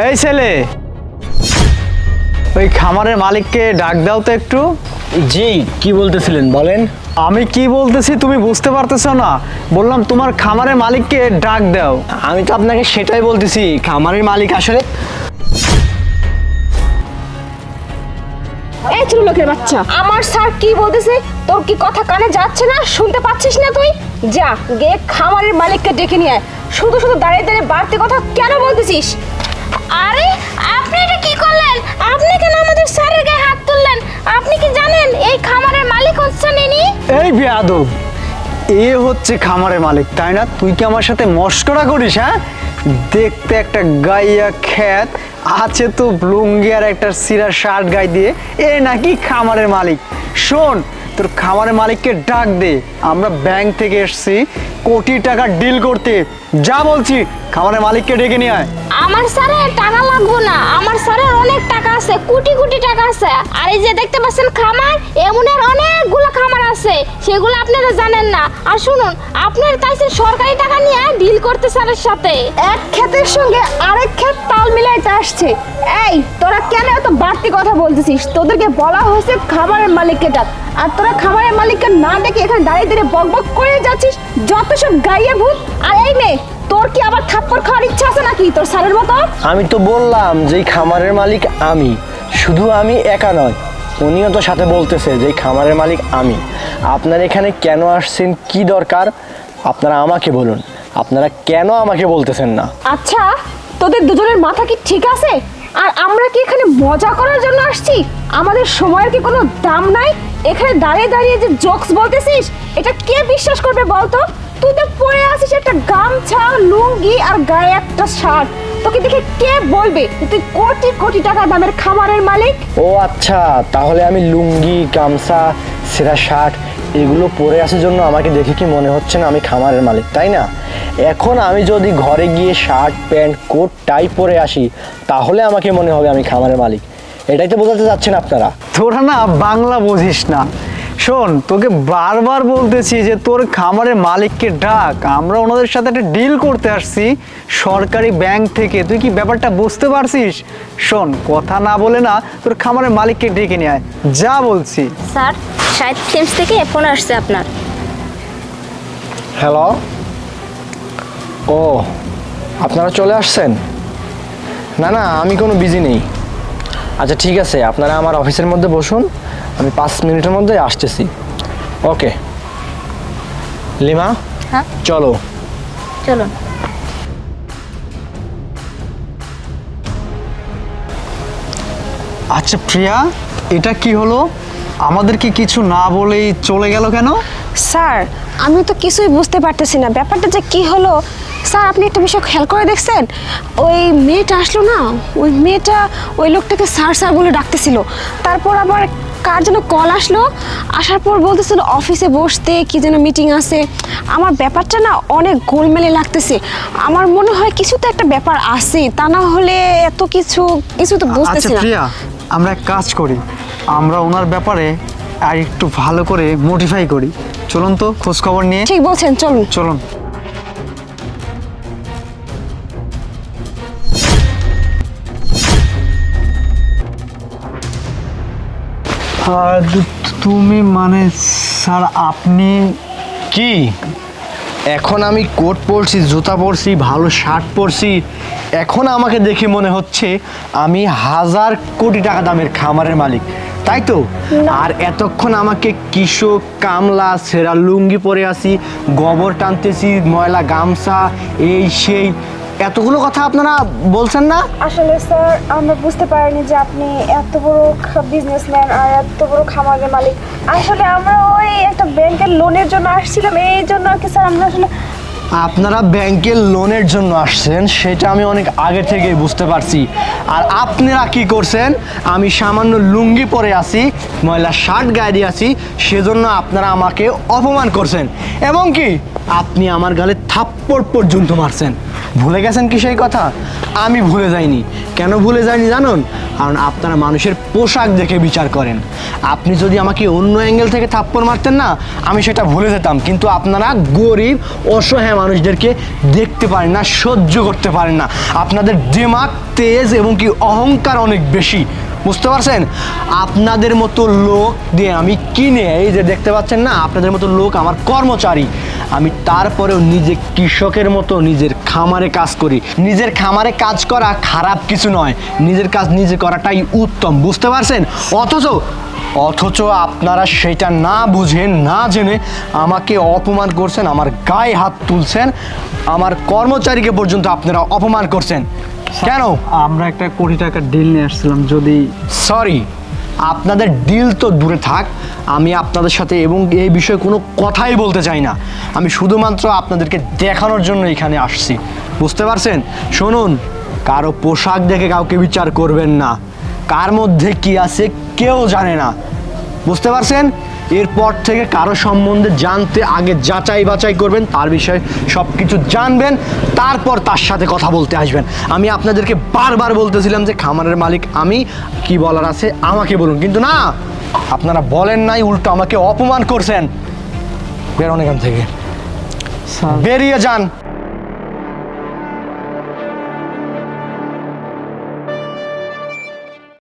এই ছেলে, ওই খামারের মালিককে ডাক দাও তো একটু। জি, কি বলতেছিলেন বলেন। আমি কি বলতেছি তুমি বুঝতে পারতেছো না? বললাম তোমার খামারের মালিককে ডাক দাও। আমি তো আপনাকে সেটাই বলতেছি, খামারের মালিক আসলে। এই ছোট লোকের বাচ্চা, আমার স্যার কি বলতেছে তোর কি কথা কানে যাচ্ছে না? শুনতে পাচ্ছিস না তুই? যা গে খামারের মালিককে ডেকে নিয়ে আয়। শুধু শুধু দাঁড়িয়ে দাঁড়িয়ে বাড়তি কথা কেন বলতেছিস? আরে আপনি এটা কি করলেন? আপনি কেন আমাদের স্যারের গায়ে হাত তুললেন? আপনি কি জানেন এই খামারের মালিক হচ্ছেন ইনি? এই বেয়াদব, এ হচ্ছে খামারের মালিক তাই না? তুই কি আমার সাথে মস্করা করিস? হ্যাঁ, দেখতে একটা গাইয়া খ্যাত আছে তো লুঙ্গি আর একটা সিরা শার্ট গায়ে দিয়ে, এ নাকি খামারের মালিক। শোন, তোর খামারের মালিককে ডাক দে। আমরা ব্যাংক থেকে এসেছি কোটি টাকার ডিল করতে। যা বলছি, খামারের মালিককে ডেকে নিয়ে আয়। আমার স্যারের টাকা লাগবে না, আমার স্যারের অনেক টাকা আছে, কোটি কোটি টাকা আছে। আর এই যে দেখতে পাচ্ছেন খামার, এমনের অনেকগুলো খামার আছে, সেগুলো আপনারা জানেন না। আর শুনুন, আপনার তাইছে সরকারি টাকা নিয়ে ডিল করতে স্যারের সাথে। এক ক্ষেতের সঙ্গে আরেক ক্ষেত তাল মিলাইতে আসছে। এই তোরা কেন এত বাড়তি কথা বলতেছিস? তোদেরকে বলা হয়েছে খামারের মালিককে ডাক, আর তোরা খামারের মালিককে না ডেকে এখানে দাঁড়িয়ে দাঁড়িয়ে বকবক করে যাচ্ছিস। যত সব গাইয়া ভূত। আর এই মেয়ে, তোর কি আবার থাপ্পড় খাওয়ার ইচ্ছা আছে নাকি তোর স্যারের মতো? আমি তো বললাম যে এই খামারের মালিক আমি, শুধু আমি একা নয়, উনিও তো সাথে বলতেছে যে এই খামারের মালিক আমি। আপনারা এখানে কেন আসছেন, কি দরকার আপনারা আমাকে বলুন। আপনারা কেন আমাকে বলতেছেন না? আচ্ছা, তোদের দুজনের মাথা কি ঠিক আছে? আর আমরা কি এখানে মজা করার জন্য আসছি? আমাদের সময়ের কি কোনো দাম নাই? এখানে দাঁড়িয়ে দাঁড়িয়ে যে জোকস বলতেছিস, এটা কে বিশ্বাস করবে বলতো? তুই তো পরে আছিস একটা গামছা, লুঙ্গি আর গায়ে একটা শার্ট। তোকে দেখে কে বলবে তুই কোটি কোটি টাকা দামের খামারের মালিক? ও আচ্ছা, তাহলে আমি লুঙ্গি, গামছা, সেরা শার্ট এগুলো পরে আসার জন্য আমাকে দেখে কি মনে হচ্ছে না আমি খামারের মালিক, তাই না? এখন আমি যদি ঘরে গিয়ে শার্ট, প্যান্ট, কোট, টাই পরে আসি, তাহলে আমাকে মনে হবে আমি খামারের মালিক। এটাই তো বোঝাতে যাচ্ছেন আপনারা। তোরা না বাংলা বুঝিস না। শোন, তোকে বারবার বলতেছি যে তোর খামারের মালিককে ডাক। আমরা ওনাদের সাথে একটা ডিল করতে আসছি সরকারি ব্যাংক থেকে। তুই কি ব্যাপারটা বুঝতে পারছিস? শোন, কথা না বলে না তোর খামারের মালিককে ডেকে নিয়ে আয়। যা বলছি। স্যার, সাইড ফিল্মস থেকে ফোন আসছে আপনার। হ্যালো, ও আপনারা চলে আসছেন? না না, আমি কোনো বিজি নেই। আচ্ছা ঠিক আছে, আপনারা আমার অফিসের মধ্যে বসুন, আমি 5 মিনিটের মধ্যে আসতেছি। ওকে লিমা, হ্যাঁ চলো। চলুন। আচ্ছা প্রিয়া, এটা কি হলো? আমাদেরকে কিছু না বলেই চলে গেল কেন? স্যার, আমি তো কিছুই বুঝতে পারতেছি না ব্যাপারটা যে কি হলো। স্যার, আপনি একটা বিষয় খেয়াল করে দেখছেন? ওই মেয়েটা আসলো না, ওই মেয়েটা ওই লোকটাকে স্যার স্যার বলে ডাকতেছিল। তারপর আবার কার যেন কল আসলো, আসার পর বলতেছিল অফিসে বসতে কি যেন মিটিং আছে। আমার ব্যাপারটা না অনেক গোলমেলে লাগতেছে। আমার মনে হয় কিছু তো একটা ব্যাপার আছে, তা না হলে এত কিছু তো আচ্ছা বুঝতেছি না। প্রিয়া, আমরা এক কাজ করি, আমরা ওনার ব্যাপারে আর একটু ভালো করে মোটিফাই করি। চলুন তো খোঁজ খবর নিয়ে। ঠিক বলছেন, চলুন। চলুন। তুমি মানে স্যার আপনি কি এখন আমি কোট পরছি, জুতা পরছি, ভালো শার্ট পরছি, এখন আমাকে দেখে মনে হচ্ছে আমি 1000 কোটি টাকা দামের খামারের মালিক, তাই তো? আর এতক্ষণ আমাকে কৃষক, কামলা, সেরা লুঙ্গি পরে আসি, গোবর টানতেছি, ময়লা গামছা, এই সেই এতগুলো কথা আপনারা বলছেন না? আসলে স্যার, আমরা বুঝতে পারিনি যে আপনি এত বড় বিজনেসম্যান আর এত বড় খামারের মালিক। আসলে আমরা ওই একটা ব্যাংকের লোনের জন্য আসছিলাম, এই জন্য আর কি স্যার। আমরা আসলে আপনারা ব্যাংকের লোনের জন্য আসছেন সেটা আমি অনেক আগে থেকেই বুঝতে পারছি। আর আপনারা কি করছেন, আমি সামান্য লুঙ্গি পরে আছি, ময়লা শার্ট গায়ে দিয়ে আছি, সেজন্য আপনারা আমাকে অপমান করছেন, এবং কি আপনি আমার গালে থাপ্পড় পর্যন্ত মারছেন। ভুলে গেছেন কি সেই কথা? আমি ভুলে যাইনি। কেন ভুলে যাইনি জানুন? কারণ আপনারা মানুষের পোশাক দেখে বিচার করেন। আপনি যদি আমাকে অন্য অ্যাঙ্গেল থেকে থাপ্পড় মারতেন না, আমি সেটা ভুলে যেতাম, কিন্তু আপনারা গরিব অসহায় মানুষদেরকে দেখতে পারেন না, সহ্য করতে পারেন না। আপনাদের দিমাগ তেজ এবং কি অহংকার অনেক বেশি, বুঝতে পারছেন? আপনাদের মতো লোক দিয়ে আমি কিনে, এই যে দেখতে পাচ্ছেন না, আপনাদের মতো লোক আমার কর্মচারী, আমি তারপরেও নিজে কৃষকের মতো নিজের খামারে কাজ করি। নিজের খামারে কাজ করা খারাপ কিছু নয়, নিজের কাজ নিজে করাটাই উত্তম, বুঝতে পারছেন? অথচ আপনারা সেটা না বুঝেন, না জেনে আমাকে অপমান করছেন, আমার গায়ে হাত তুলছেন, আমার কর্মচারীকে পর্যন্ত আপনারা অপমান করছেন। কেন? আমরা একটা কোটি টাকার ডিল নিয়ে আসছিলাম, যদি সরি, আপনাদের ডিল তো দূরে থাক, আমি আপনাদের সাথে এবং এই বিষয়ে কোনো কথাই বলতে চাই না। আমি শুধুমাত্র আপনাদেরকে দেখানোর জন্য এখানে আসছি, বুঝতে পারছেন? শুনুন, কারো পোশাক দেখে কাউকে বিচার করবেন না, কার মধ্যে কি আছে কেউ জানে না, বুঝতে পারছেন? এরপর থেকে কারো সম্বন্ধে জানতে আগে যাচাই বাছাই করবেন, তার বিষয়ে সব কিছু জানবেন, তারপর তার সাথে কথা বলতে আসবেন। আমি আপনাদেরকে বারবার বলতেছিলাম যে খামারের মালিক আমি, কি বলার আছে আমাকে বলুন, কিন্তু না, আপনারা বলেন নাই, উল্টো আমাকে অপমান করছেন। বেরোন এখান থেকে, স্যার বেরিয়ে যান।